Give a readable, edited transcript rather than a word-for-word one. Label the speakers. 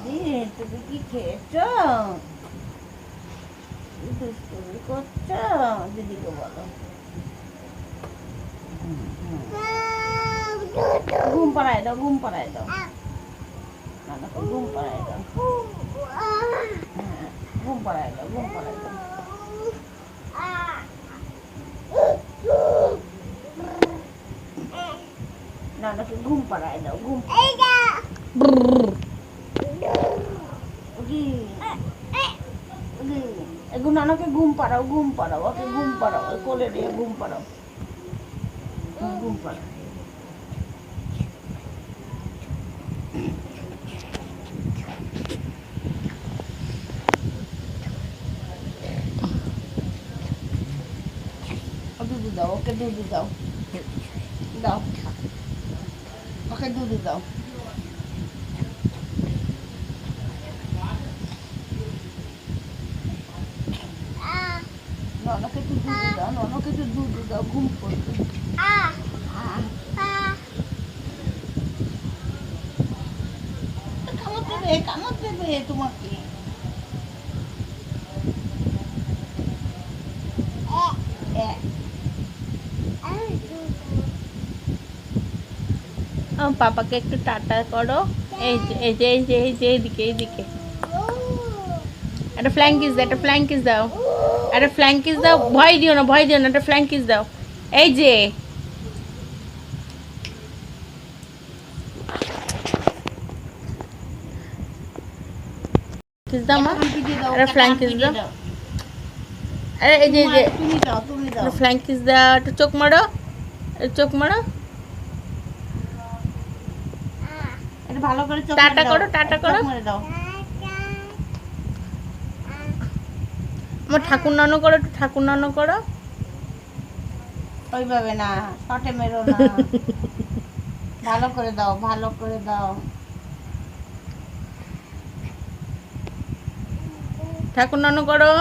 Speaker 1: দিদি তুমি কি খেয়েছ? দুষ্টুমি করছো? দিদিকে বলো। ঘুম পাড়ায় দাও, ঘুম পাড়ায় দাও, নানাকে ঘুম পাড়ায় দাও। ঘুম পাড়ায় দাও, ঘুম পাড়ায় দাও। নানাকে ঘুম পাড়ায় দাও, ঘুম নানাকে ঘুম পাড়াও, ঘুম পাড়াও, ওকে ঘুম পাড়াও, কোলে নিয়ে ঘুম পাড়াও, ঘুম পাড়াও। দুধু দাও, ওকে দুধু দাও, দাও ওকে দুধু দাও। ননকে একটু দুধু দাও, ননকে একটু দুধু দাও, ঘুম করবে। কামড় দেবে, কামড় দেবে তোমাকে। পাপাকে একটু টাটা করো। এই যে এই যে এই যে এই যে এইদিকে এইদিকে একটা ফ্ল্যাঙ্ক কিস দাও, একটা ফ্ল্যাঙ্ক কিস দাও, একটা ফ্ল্যাঙ্ক কিস দাও। ভয় দিও না, ভয় দিও না, একটা ফ্ল্যাঙ্ক কিস দাও। এই যে কিস দাও মা, একটা ফ্ল্যাঙ্ক কিস দাও। আরে এই যে তুমি দাও, তুমি দাও, ফ্ল্যাঙ্ক কিস দাও। একটা চোখ মারো, চোখ মারো, এটা ভালো করে চোখ টাটা করো, টাটা করো, মেরে দাও। আমার ঠাকুর নানু করো, একটু ঠাকুর নানু করো। ওইভাবে না, শটে মেরো না, ভালো করে দাও, ভালো করে দাও। ঠাকুর নানু করো।